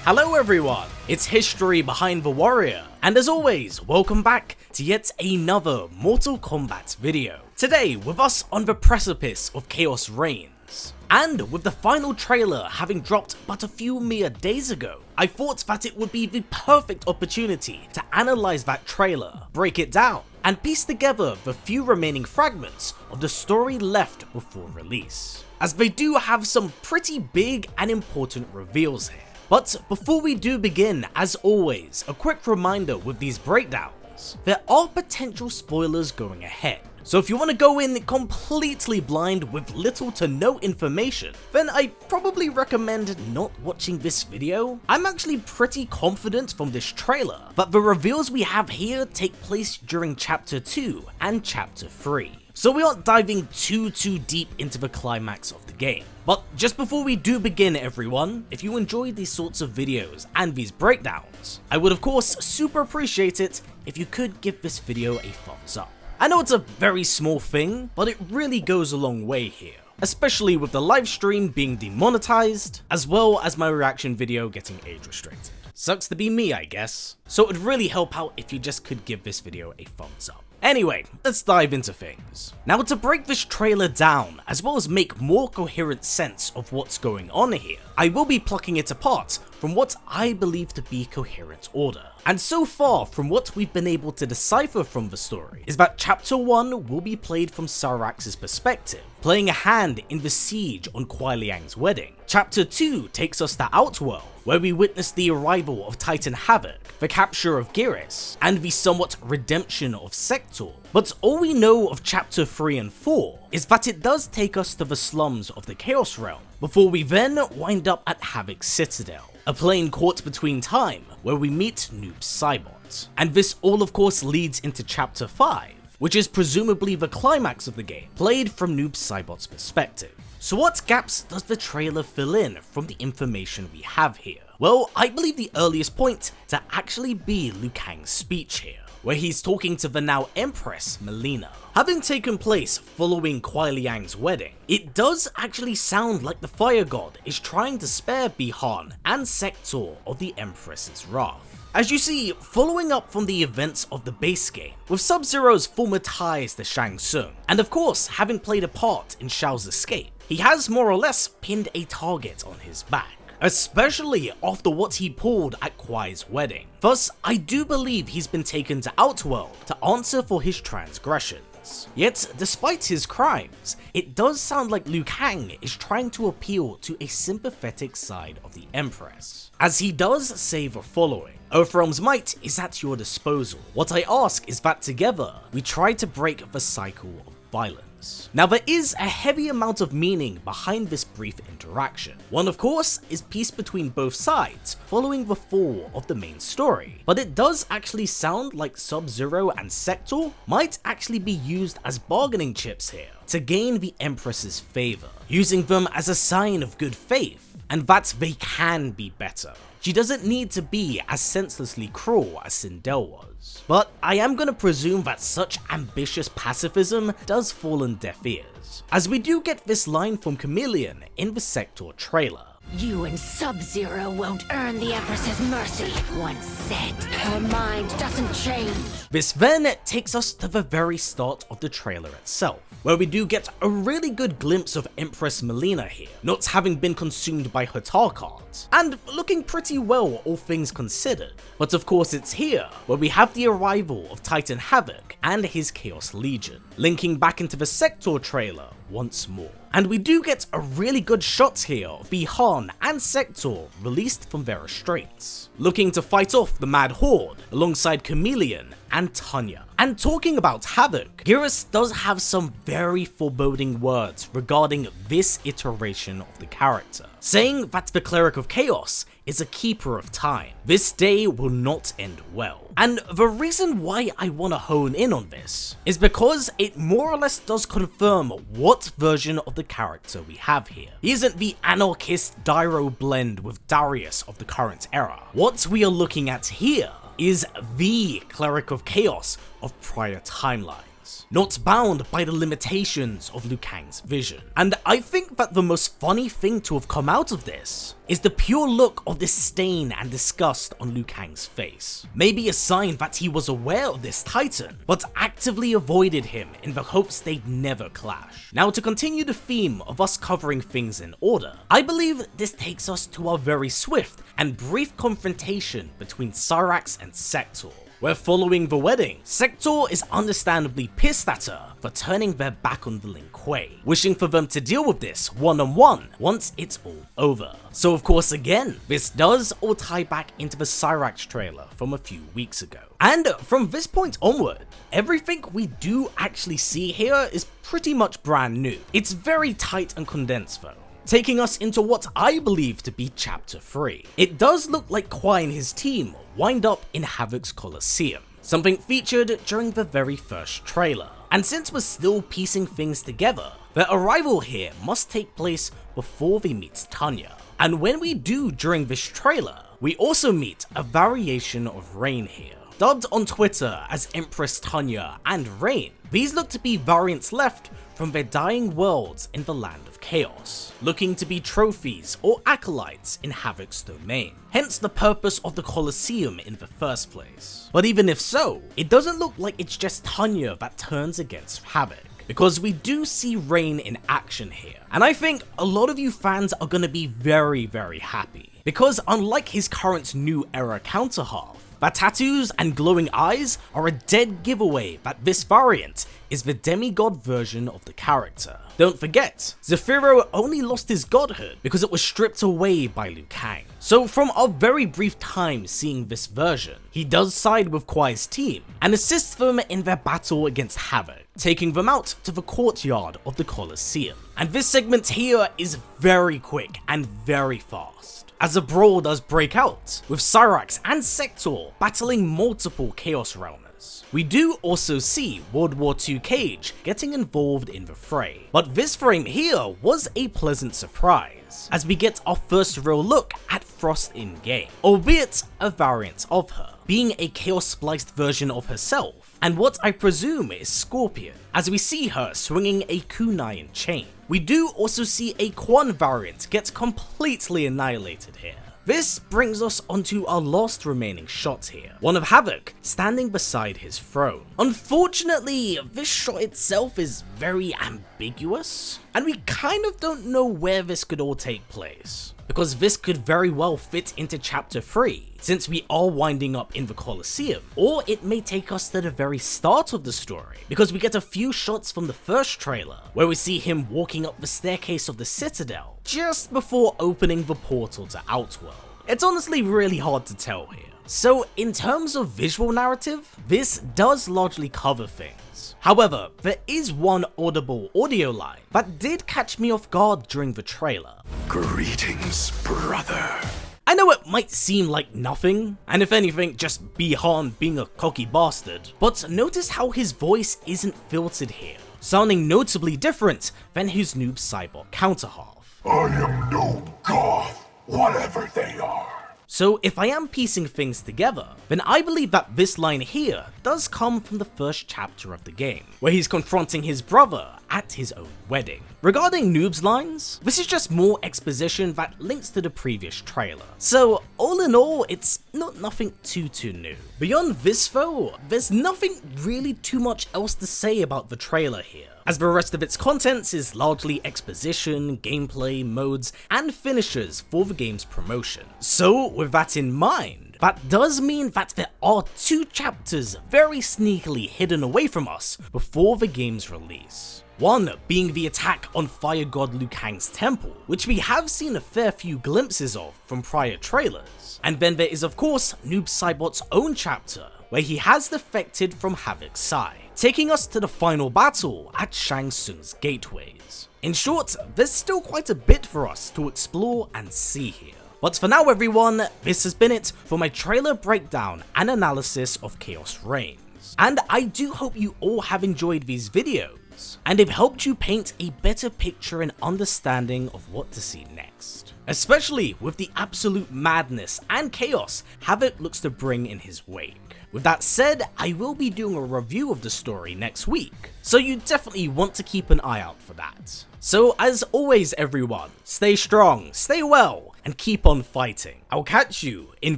Hello everyone, it's History Behind the Warrior, and as always, welcome back to yet another Mortal Kombat video. Today, with us on the precipice of Chaos reigns, and with the final trailer having dropped but a few mere days ago, I thought that it would be the perfect opportunity to analyze that trailer, break it down, and piece together the few remaining fragments of the story left before release, as they do have some pretty big and important reveals here. But before we do begin, as always, a quick reminder with these breakdowns, there are potential spoilers going ahead. So if you want to go in completely blind with little to no information, then I probably recommend not watching this video. I'm actually pretty confident from this trailer that the reveals we have here take place during Chapter 2 and Chapter 3. So we aren't diving too deep into the climax of the game. But just before we do begin everyone, if you enjoy these sorts of videos and these breakdowns, I would of course super appreciate it if you could give this video a thumbs up. I know it's a very small thing, but it really goes a long way here, especially with the live stream being demonetized, as well as my reaction video getting age restricted. Sucks to be me, I guess. So it would really help out if you just could give this video a thumbs up. Anyway, let's dive into things. Now, to break this trailer down, as well as make more coherent sense of what's going on here, I will be plucking it apart from what I believe to be coherent order. And so far, from what we've been able to decipher from the story, is that Chapter 1 will be played from Cyrax's perspective, playing a hand in the siege on Kuai Liang's wedding. Chapter 2 takes us to Outworld, where we witness the arrival of Titan Havoc, the capture of Geras, and the somewhat redemption of Sector. But all we know of Chapter 3 and 4 is that it does take us to the slums of the Chaos Realm, before we then wind up at Havoc's Citadel, a plane caught between time where we meet Noob Saibot. And this all of course leads into Chapter 5, which is presumably the climax of the game, played from Noob Saibot's perspective. So what gaps does the trailer fill in from the information we have here? Well, I believe the earliest point to actually be Liu Kang's speech here, where he's talking to the now Empress Mileena. Having taken place following Kuai Liang's wedding, it does actually sound like the Fire God is trying to spare Bi-Han and Sector of the Empress's wrath. As you see, following up from the events of the base game, with Sub-Zero's former ties to Shang Tsung, and of course having played a part in Shao's escape, he has more or less pinned a target on his back, especially after what he pulled at Kuai's wedding. Thus, I do believe he's been taken to Outworld to answer for his transgressions. Yet, despite his crimes, it does sound like Liu Kang is trying to appeal to a sympathetic side of the Empress, as he does say the following: Earthrealm's might is at your disposal. What I ask is that together, we try to break the cycle of violence. Now, there is a heavy amount of meaning behind this brief interaction. One, of course, is peace between both sides following the fall of the main story, but it does actually sound like Sub-Zero and Sector might actually be used as bargaining chips here to gain the Empress's favor, using them as a sign of good faith and that they can be better. She doesn't need to be as senselessly cruel as Sindel was. But I am gonna presume that such ambitious pacifism does fall on deaf ears, as we do get this line from Chameleon in the Sector trailer. You and Sub-Zero won't earn the Empress's mercy. Once set, her mind doesn't change. This then takes us to the very start of the trailer itself, where we do get a really good glimpse of Empress Mileena here, not having been consumed by her tar cards, and looking pretty well all things considered. But of course it's here where we have the arrival of Titan Havoc and his Chaos Legion, linking back into the Sector trailer once more. And we do get a really good shot here of Bi-Han and Sector released from their restraints, looking to fight off the Mad Horde alongside Chameleon and Tanya. And talking about Havoc, Geras does have some very foreboding words regarding this iteration of the character, saying that the Cleric of Chaos is a keeper of time. This day will not end well. And the reason why I want to hone in on this is because it more or less does confirm what version of the character we have here. He isn't the anarchist Dairo blend with Darius of the current era. What we are looking at here is the Cleric of Chaos of prior timelines. beings, not bound by the limitations of Liu Kang's vision. And I think that the most funny thing to have come out of this is the pure look of disdain and disgust on Liu Kang's face. Maybe a sign that he was aware of this titan, but actively avoided him in the hopes they'd never clash. Now, to continue the theme of us covering things in order, I believe this takes us to our very swift and brief confrontation between Cyrax and Sector, where following the wedding, Sector is understandably pissed at her for turning their back on the Lin Kuei, wishing for them to deal with this one-on-one once it's all over. So of course again, this does all tie back into the Cyrax trailer from a few weeks ago. And from this point onward, everything we do actually see here is pretty much brand new. It's very tight and condensed though, taking us into what I believe to be Chapter 3. It does look like Kwai and his team wind up in Havoc's Colosseum, something featured during the very first trailer. And since we're still piecing things together, their arrival here must take place before they meet Tanya. And when we do during this trailer, we also meet a variation of Rain here, dubbed on Twitter as Empress Tanya and Rain. These look to be variants left from their dying worlds in the land of Chaos, looking to be trophies or acolytes in Havoc's domain, hence the purpose of the Colosseum in the first place. But even if so, it doesn't look like it's just Tanya that turns against Havoc, because we do see Rain in action here, and I think a lot of you fans are gonna be very happy, because unlike his current new era counterhalf, the tattoos and glowing eyes are a dead giveaway that this variant is the demigod version of the character. Don't forget, Zephyro only lost his godhood because it was stripped away by Liu Kang. So from our very brief time seeing this version, he does side with Kwai's team and assists them in their battle against Havoc, taking them out to the courtyard of the Colosseum. And this segment here is very quick and very fast, as a brawl does break out, with Cyrax and Sector battling multiple Chaos Realmers. We do also see World War II Cage getting involved in the fray, but this frame here was a pleasant surprise, as we get our first real look at Frost in-game, albeit a variant of her, being a Chaos spliced version of herself, and what I presume is Scorpion, as we see her swinging a kunai chain. We do also see a Quan variant get completely annihilated here. This brings us onto our last remaining shot here, one of Havoc standing beside his throne. Unfortunately, this shot itself is very ambiguous, and we kind of don't know where this could all take place, because this could very well fit into Chapter 3, since we are winding up in the Colosseum, or it may take us to the very start of the story, because we get a few shots from the first trailer, where we see him walking up the staircase of the Citadel, just before opening the portal to Outworld. It's honestly really hard to tell here. So in terms of visual narrative, this does largely cover things. However, there is one audible audio line that did catch me off guard during the trailer. Greetings, brother. I know it might seem like nothing, and if anything, just Bi-Han being a cocky bastard, but notice how his voice isn't filtered here, sounding notably different than his noob cyborg counterhalf. I am no goth, whatever they are. So if I am piecing things together, then I believe that this line here does come from the first chapter of the game, where he's confronting his brother at his own wedding. Regarding Noob's lines, this is just more exposition that links to the previous trailer. So all in all, it's nothing too new. Beyond this though, there's nothing really too much else to say about the trailer here, as the rest of its contents is largely exposition, gameplay, modes, and finishers for the game's promotion. So with that in mind, that does mean that there are 2 chapters very sneakily hidden away from us before the game's release. One being the attack on Fire God Liu Kang's temple, which we have seen a fair few glimpses of from prior trailers. And then there is of course Noob Saibot's own chapter, where he has defected from Havoc's side, taking us to the final battle at Shang Tsung's gateways. In short, there's still quite a bit for us to explore and see here. But for now everyone, this has been it for my trailer breakdown and analysis of Chaos Reigns. And I do hope you all have enjoyed these videos, and have helped you paint a better picture and understanding of what to see next. Especially with the absolute madness and chaos Havoc looks to bring in his wake. With that said, I will be doing a review of the story next week, so you definitely want to keep an eye out for that. So as always everyone, stay strong, stay well, and keep on fighting. I'll catch you in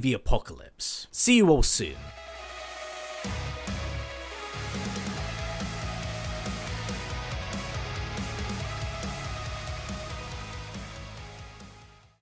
the apocalypse. See you all soon.